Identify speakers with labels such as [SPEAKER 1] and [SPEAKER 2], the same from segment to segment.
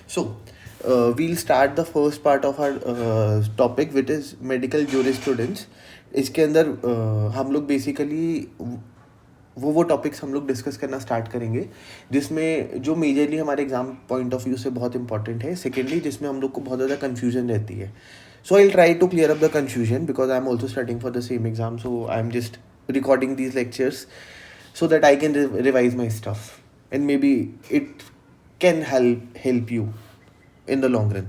[SPEAKER 1] So, we'll start the first part of our topic, which is medical jurisprudence. इसके अंदर हम लोग basically वो टॉपिक्स हम लोग डिस्कस करना स्टार्ट करेंगे जिसमें जो मेजरली हमारे एग्जाम पॉइंट ऑफ व्यू से बहुत इंपॉर्टेंट है. सेकेंडली, जिसमें हम लोग को बहुत ज़्यादा कन्फ्यूजन रहती है. So I will try to clear up the confusion because I am also studying for the same exam. So I am just recording these lectures so that I can revise my stuff, and maybe it can help you in the long run.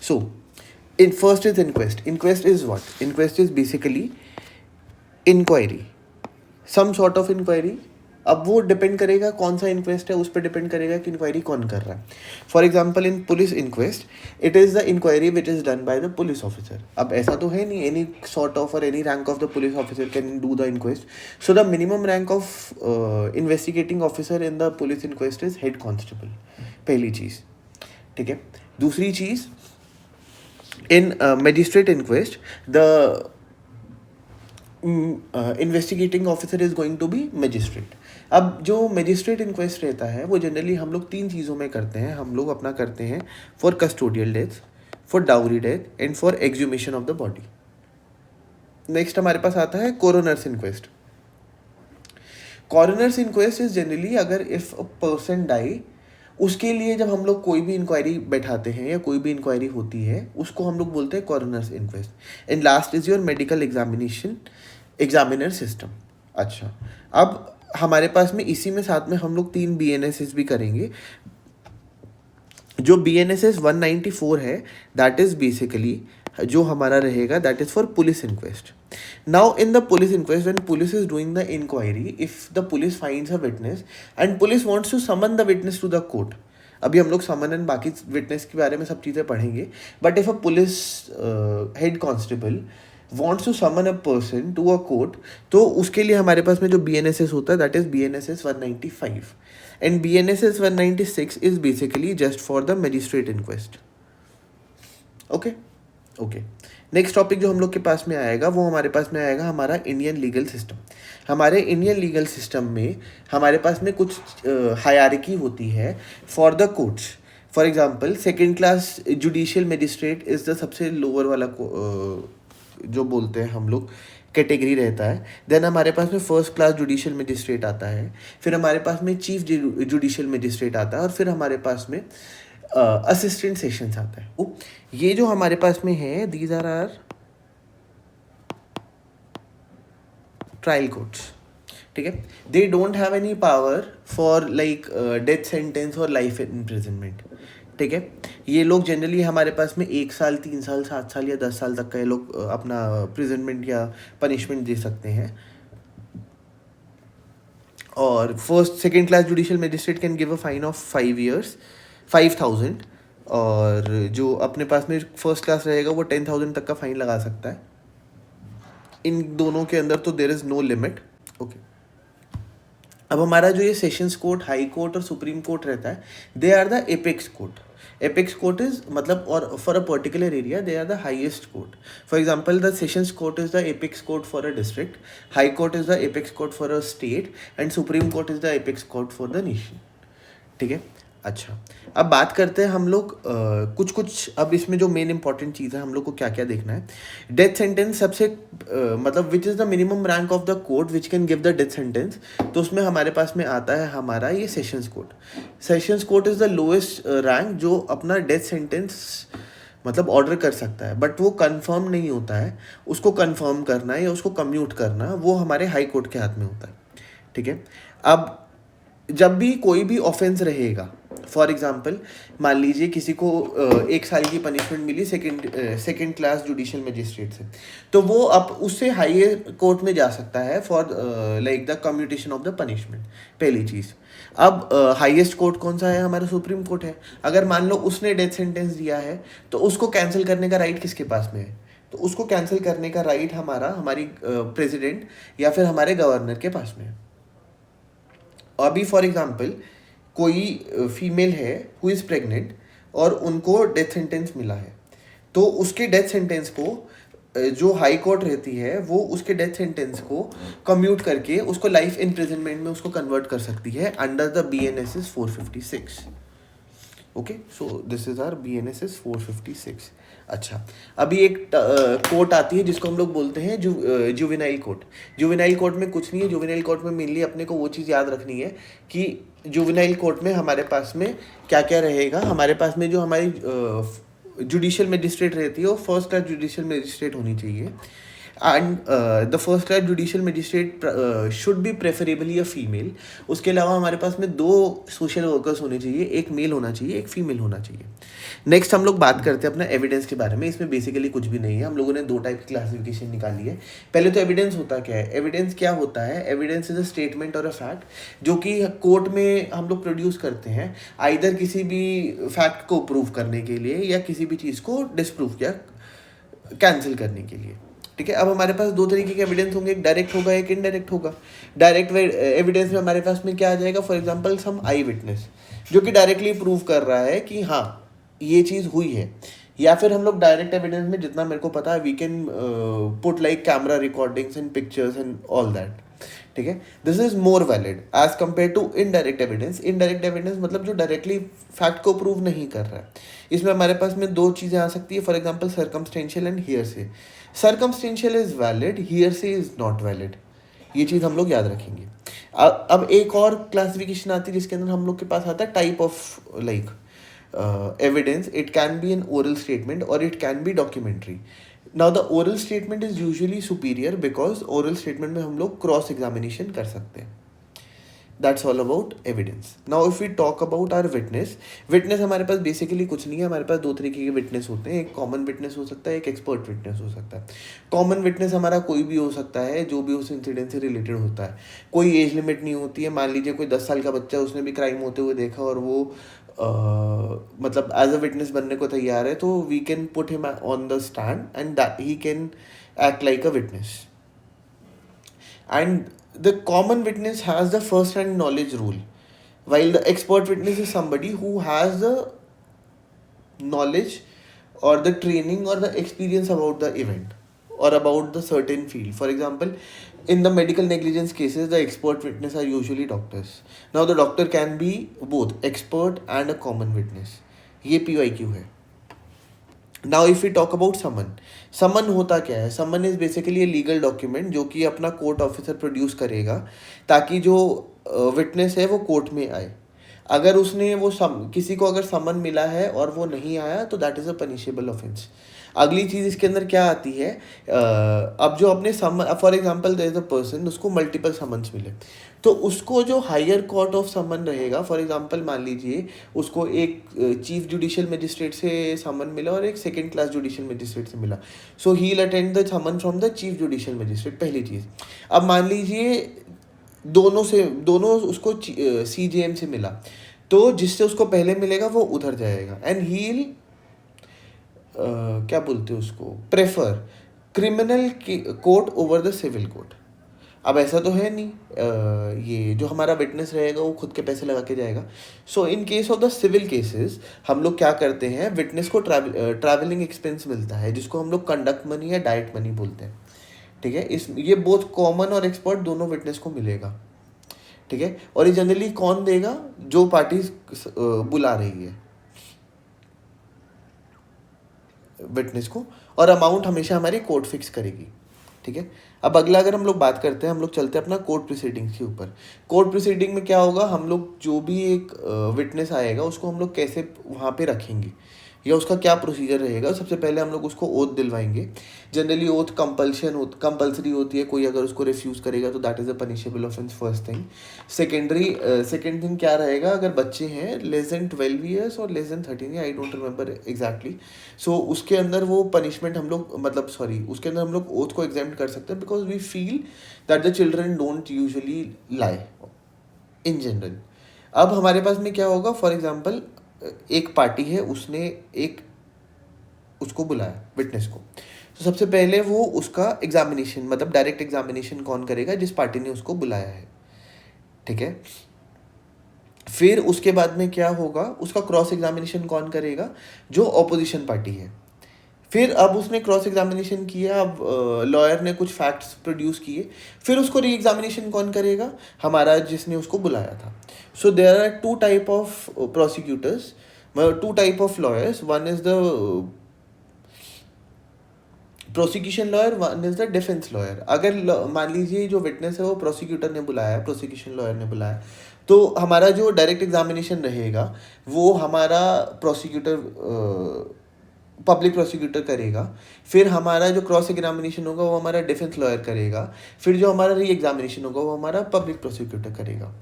[SPEAKER 1] So, in first is inquest. Inquest is what? Inquest is basically inquiry, some sort of inquiry. अब वो depend करेगा कौन सा inquest है, उस पर depend करेगा कि इंक्वायरी कौन कर रहा है. For example, in police inquest it is the inquiry which is done by the police officer. अब ऐसा तो है नहीं एनी सॉर्ट ऑफ और any rank of the police officer can do the inquest. So the minimum rank of investigating officer in the police inquest is head constable. पहली चीज़. ठीक है. दूसरी चीज़, in magistrate inquest the investigating officer is going to be magistrate. अब जो magistrate inquest रहता है वो जनरली हम लोग 3 चीज़ों में करते हैं. हम लोग अपना करते हैं for custodial death, for dowry death and for exhumation of the body. Next हमारे पास आता है coroner's inquest. Coroner's inquest is generally अगर इफ अ पर्सन डाई, उसके लिए जब हम लोग कोई भी इंक्वायरी बैठाते हैं या कोई भी इंक्वायरी होती है उसको हम लोग बोलते हैं coroners inquest. And last is your medical examiner system. अच्छा, अब हमारे पास में इसी में साथ में हम लोग 3 BNSS भी करेंगे. जो BNSS 194 है दैट इज बेसिकली जो हमारा रहेगा that is for police inquest. Now in the police inquest when police is doing the inquiry, if the police finds a witness and police wants to summon the witness to the court. अभी हम लोग someone and बाकी witness के बारे में सब चीज़ें पढ़ेंगे. But if a police head constable wants to summon a person to a court, तो उसके लिए हमारे पास में जो BNSS होता है that is BNSS 195 and BNSS 196 is basically just for the magistrate inquest. Okay. Next topic जो हम लोग के पास में आएगा वो हमारे पास में आएगा हमारा इंडियन लीगल सिस्टम. हमारे इंडियन लीगल सिस्टम में हमारे पास में कुछ हायरार्की होती है for the courts. For example, second class judicial magistrate is the सबसे लोअर वाला जो बोलते हैं हम लोग कैटेगरी रहता है. देन हमारे पास में फर्स्ट क्लास जुडिशियल मजिस्ट्रेट आता है, फिर हमारे पास में चीफ जुडिशियल मजिस्ट्रेट आता है और फिर हमारे पास में असिस्टेंट सेशंस आता है. ये जो हमारे पास में है दीज आर ट्रायल कोर्ट्स. ठीक है. They don't have any power for like death sentence और लाइफ इम्प्रिजनमेंट. ठीक है. ये लोग जनरली हमारे पास में 1 साल, 3 साल, 7 साल या 10 साल तक का ये लोग अपना प्रिजनमेंट या पनिशमेंट दे सकते हैं. और first second class judicial magistrate can give a fine of 5 years 5,000. और जो अपने पास में फर्स्ट क्लास रहेगा वो 10,000 तक का फाइन लगा सकता है. इन दोनों के अंदर तो there is no limit. Okay. अब हमारा जो ये सेशंस कोर्ट, हाई कोर्ट और सुप्रीम कोर्ट रहता है, they are the apex court. Apex court is मतलब और for a particular area they are the highest court. For example, the sessions court is the apex court for a district, high court is the apex court for a state and supreme court is the apex court for the nation. ठीक है. अच्छा, अब बात करते हैं हम लोग कुछ अब इसमें जो मेन इंपॉर्टेंट चीज़ है हम लोग को क्या क्या देखना है. डेथ सेंटेंस सबसे मतलब which is the minimum rank of the court which can give the death sentence. तो उसमें हमारे पास में आता है हमारा ये sessions court. Sessions court is the lowest rank जो अपना डेथ सेंटेंस मतलब ऑर्डर कर सकता है, बट वो कंफर्म नहीं होता है. उसको कंफर्म करना या उसको कम्यूट करना वो हमारे हाई कोर्ट के हाथ में होता है. ठीक है. अब जब भी कोई भी ऑफेंस रहेगा, फॉर एग्जाम्पल मान लीजिए किसी को 1 साल की पनिशमेंट मिली सेकेंड क्लास जुडिशियल मजिस्ट्रेट से, तो वो अब उससे हाईयर कोर्ट में जा सकता है for like the commutation of the punishment. पहली चीज़. अब हाईएस्ट कोर्ट कौन सा है? हमारा सुप्रीम कोर्ट है. अगर मान लो उसने डेथ सेंटेंस दिया है तो उसको कैंसिल करने का राइट किसके पास में है? तो उसको कैंसिल करने का राइट हमारी प्रेसिडेंट या फिर हमारे गवर्नर के पास में है. अभी फॉर एग्जांपल कोई फीमेल है हु इज़ प्रेग्नेंट और उनको डेथ सेंटेंस मिला है, तो उसके डेथ सेंटेंस को जो हाई कोर्ट रहती है वो उसके डेथ सेंटेंस को कम्यूट करके उसको लाइफ इम्प्रिजनमेंट में उसको कन्वर्ट कर सकती है under the BNSS 456. Okay, so this is our BNSS 456। अच्छा, अभी एक कोर्ट आती है जिसको हम लोग बोलते हैं जुवेनाइल कोर्ट। जुवेनाइल कोर्ट में कुछ नहीं है, जुवेनाइल कोर्ट में मेनली अपने को वो चीज़ याद रखनी है कि जुवेनाइल कोर्ट में हमारे पास में क्या क्या रहेगा। हमारे पास में जो हमारी जुडिशियल मजिस्ट्रेट रहती है वो फर्स्ट क्लास जुडिशियल मजिस्ट्रेट होनी चाहिए, and the first class judicial magistrate should be preferably a female. उसके अलावा हमारे पास में 2 सोशल वर्कर्स होने चाहिए, एक मेल होना चाहिए, एक फीमेल होना चाहिए। नेक्स्ट हम लोग बात करते हैं अपना एविडेंस के बारे में। इसमें बेसिकली कुछ भी नहीं है, हम लोगों ने 2 टाइप की क्लासिफिकेशन निकाली है। पहले तो एविडेंस होता क्या है? एविडेंस क्या होता है? एविडेंस इज अ स्टेटमेंट और अ फैक्ट जो कि कोर्ट में हम लोग प्रोड्यूस करते हैं, आइदर किसी भी फैक्ट को प्रूव करने के लिए या किसी भी चीज़ को डिसप्रूव या कैंसिल करने के लिए। ठीक है, अब हमारे पास 2 तरीके के एविडेंस होंगे, एक डायरेक्ट होगा, एक इनडायरेक्ट होगा। डायरेक्ट एविडेंस में हमारे पास में क्या आ जाएगा? For example some eye witness जो कि डायरेक्टली प्रूव कर रहा है कि हाँ ये चीज़ हुई है। या फिर हम लोग डायरेक्ट एविडेंस में जितना मेरे को पता है we can put like camera recordings and pictures and all that. ठीक है, this is more valid as compared to indirect evidence. Indirect evidence मतलब जो डायरेक्टली फैक्ट को प्रूव नहीं कर रहा है। इसमें हमारे पास में 2 चीज़ें आ सकती है, for example circumstantial and hearsay. Circumstantial is valid, hearsay is not valid. ये चीज़ हम लोग याद रखेंगे। अब एक और क्लासिफिकेशन आती है जिसके अंदर हम लोग के पास आता है type of like evidence. It can be an oral statement or it can be documentary. Now the oral statement is usually superior because oral statement में हम लोग क्रॉस एग्जामिनेशन कर सकते हैं। That's all about evidence. Now if we talk about our witness, witness हमारे पास basically कुछ नहीं है। हमारे पास 2 तरीके के विटनेस होते हैं, एक कॉमन विटनेस हो सकता है, एक एक्सपर्ट विटनेस हो सकता है। कॉमन विटनेस हमारा कोई भी हो सकता है जो भी उस इंसिडेंट से रिलेटेड होता है, कोई एज लिमिट नहीं होती है। मान लीजिए कोई 10 साल का बच्चा, उसने भी क्राइम होते हुए देखा और वो मतलब एज अ विटनेस बनने को तैयार है, तो we can put him on the stand and that he can act like a witness. And the common witness has the first hand knowledge rule, while the expert witness is somebody who has the knowledge or the training or the experience about the event or about the certain field. For example, in the medical negligence cases, the expert witness are usually doctors. Now the doctor can be both expert and a common witness. ये PYQ है। Now if you talk about summon, summon होता क्या है? Summon is basically a legal document जो कि अपना court officer produce करेगा ताकि जो विटनेस है वो कोर्ट में आए। अगर उसने वो किसी को अगर समन मिला है और वो नहीं आया तो that is a punishable offence. अगली चीज़ इसके अंदर क्या आती है, अब जो अपने summon, for example there is a person, उसको मल्टीपल समन्स मिले, तो उसको जो हायर कोर्ट ऑफ समन रहेगा, फॉर एग्जांपल मान लीजिए उसको एक चीफ जुडिशियल मजिस्ट्रेट से समन मिला और एक सेकंड क्लास जुडिशियल मजिस्ट्रेट से मिला, so he will attend the summon from the chief judicial magistrate. पहली चीज़। अब मान लीजिए दोनों उसको CJM से मिला, तो जिससे उसको पहले मिलेगा वो उधर जाएगा एंड ही विल क्या बोलते हैं उसको, prefer criminal court over the civil court. अब ऐसा तो है नहीं, ये जो हमारा विटनेस रहेगा वो खुद के पैसे लगा के जाएगा। So in case of the civil cases हम लोग क्या करते हैं, विटनेस को ट्रैवलिंग एक्सपेंस मिलता है जिसको हम लोग कंडक्ट मनी या डाइट मनी बोलते हैं। ठीक है, ये बोथ कॉमन और एक्सपर्ट दोनों विटनेस को मिलेगा। ठीक है, और ये जनरली कौन देगा? जो पार्टी बुला रही है विटनेस को, और अमाउंट हमेशा हमारी कोर्ट फिक्स करेगी। ठीक है, अब अगला अगर हम लोग बात करते हैं, हम लोग चलते हैं अपना कोर्ट प्रोसीडिंग्स के ऊपर। कोर्ट प्रोसीडिंग में क्या होगा, हम लोग जो भी एक विटनेस आएगा उसको हम लोग कैसे वहाँ पे रखेंगे या उसका क्या प्रोसीजर रहेगा। सबसे पहले हम लोग उसको ओथ दिलवाएंगे। जनरली ओथ कंपल्सरी होती है, कोई अगर उसको रिफ्यूज़ करेगा तो that is a punishable offence, first thing. Second thing क्या रहेगा, अगर बच्चे हैं लेस देन 12 ईयर्स और less than 13, I don't remember exactly, so उसके अंदर वो पनिशमेंट हम लोग उसके अंदर हम लोग ओथ को एग्जेम्प्ट कर सकते हैं, because we feel that the children don't usually lie in general. अब हमारे पास में क्या होगा, फॉर एग्जाम्पल एक पार्टी है, उसने उसको बुलाया विटनेस को, तो सबसे पहले वो उसका एग्जामिनेशन, मतलब डायरेक्ट एग्जामिनेशन कौन करेगा? जिस पार्टी ने उसको बुलाया है। ठीक है, फिर उसके बाद में क्या होगा, उसका क्रॉस एग्जामिनेशन कौन करेगा? जो ऑपोजिशन पार्टी है। फिर अब उसने क्रॉस एग्जामिनेशन किया, अब लॉयर ने कुछ फैक्ट्स प्रोड्यूस किए, फिर उसको री एग्जामिनेशन कौन करेगा? हमारा जिसने उसको बुलाया था। So there are 2 type of prosecutors, two type of lawyers, one is the prosecution lawyer, one is the defence lawyer. अगर मान लीजिए जो विटनेस है वो प्रोसिक्यूटर ने बुलाया, प्रोसिक्यूशन लॉयर ने बुलाया, तो हमारा जो डायरेक्ट एग्जामिनेशन रहेगा वो हमारा प्रोसिक्यूटर पब्लिक प्रोसिक्यूटर करेगा। फिर हमारा जो क्रॉस एग्जामिनेशन होगा वो हमारा डिफेंस लॉयर करेगा। फिर जो हमारा री एग्जामिनेशन होगा वो हमारा पब्लिक प्रोसिक्यूटर करेगा।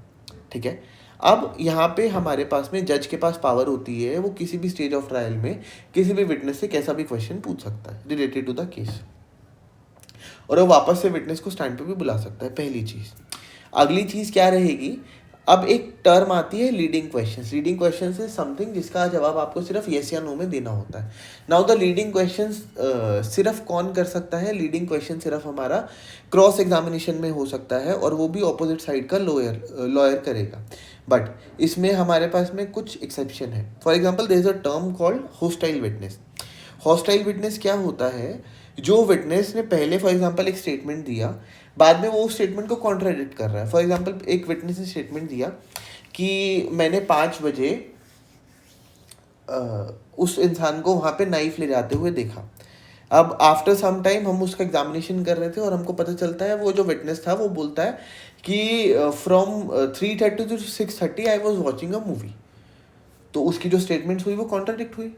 [SPEAKER 1] ठीक है। अब यहाँ पे हमारे पास में जज के पास पावर होती है, वो किसी भी स्टेज ऑफ ट्रायल में किसी भी विटनेस से कैसा भी क्वेश्चन पूछ सकता है रिलेटेड टू द केस, और वो वापस से विटनेस को स्टैंड पे भी बुला सकता है। पहली चीज़। अगली चीज़ क्या रहेगी, अब एक टर्म आती है leading questions. Leading questions is something जिसका जवाब आपको सिर्फ येस या नो में देना होता है। नाउ द लीडिंग क्वेश्चंस सिर्फ कौन कर सकता है, लीडिंग क्वेश्चन सिर्फ हमारा क्रॉस एग्जामिनेशन में हो सकता है, और वो भी ऑपोजिट साइड का लॉयर करेगा। बट इसमें हमारे पास में कुछ एक्सेप्शन है। For example there is a term called hostile witness. Hostile witness क्या होता है, जो विटनेस ने पहले फॉर एग्जांपल एक स्टेटमेंट दिया, बाद में वो स्टेटमेंट को कॉन्ट्राडिक्ट कर रहा है। फॉर एग्जांपल एक विटनेस ने स्टेटमेंट दिया कि मैंने 5 बजे उस इंसान को वहाँ पे नाइफ ले जाते हुए देखा। अब आफ्टर सम टाइम हम उसका एग्जामिनेशन कर रहे थे और हमको पता चलता है वो जो विटनेस था वो बोलता है कि from 3:30 to 6:30 I was watching a movie. तो उसकी जो स्टेटमेंट्स हुई वो कॉन्ट्राडिक्ट हुई।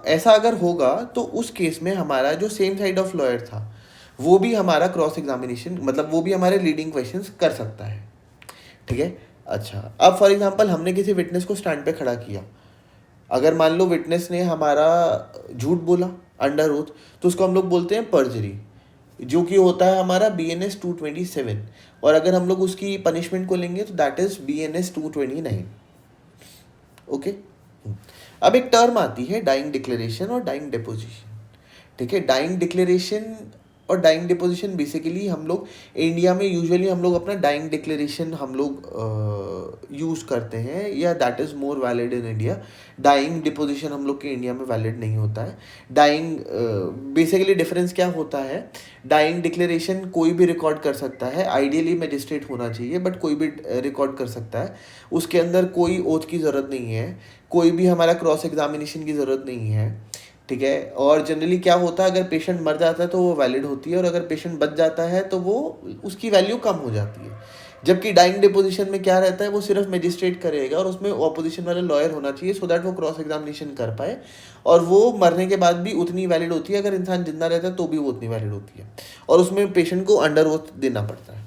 [SPEAKER 1] ऐसा अगर होगा तो उस केस में हमारा जो सेम साइड ऑफ लॉयर था वो भी हमारा क्रॉस एग्जामिनेशन, मतलब वो भी हमारे लीडिंग क्वेश्चंस कर सकता है। ठीक है। अच्छा, अब फॉर एग्जांपल हमने किसी विटनेस को स्टैंड पे खड़ा किया। अगर मान लो विटनेस ने हमारा झूठ बोला अंडर ओथ, तो उसको हम लोग बोलते हैं पर्जरी, जो कि होता है हमारा BNS 227। और अगर हम लोग उसकी पनिशमेंट को लेंगे तो दैट इज BNS 229। ओके। अब एक टर्म आती है डाइंग डिक्लेरेशन और डाइंग डिपोजिशन। ठीक है। डाइंग डिक्लेरेशन और डाइंग डिपोजिशन बेसिकली हम लोग इंडिया में यूजुअली हम लोग अपना डाइंग डिक्लेरेशन हम लोग यूज़ करते हैं, या that is more valid in India. Dying deposition हम लोग के इंडिया में वैलिड नहीं होता है। डाइंग बेसिकली डिफरेंस क्या होता है, डाइंग डिक्लेरेशन कोई भी रिकॉर्ड कर सकता है, आइडियली मजिस्ट्रेट होना चाहिए, बट कोई भी रिकॉर्ड कर सकता है। उसके अंदर कोई ओथ की ज़रूरत नहीं है, कोई भी हमारा क्रॉस एग्जामिनेशन की ज़रूरत नहीं है। ठीक है। और जनरली क्या होता है, अगर पेशेंट मर जाता है तो वो वैलिड होती है, और अगर पेशेंट बच जाता है तो वो उसकी वैल्यू कम हो जाती है। जबकि डाइंग डिपोजिशन में क्या रहता है, वो सिर्फ मजिस्ट्रेट करेगा और उसमें ऑपोजिशन वाला लॉयर होना चाहिए सो दैट वो क्रॉस एग्जामिनेशन कर पाए, और वो मरने के बाद भी उतनी वैलिड होती है। अगर इंसान जिंदा रहता है तो भी वो उतनी वैलिड होती है, और उसमें पेशेंट को अंडर ओथ देना पड़ता है।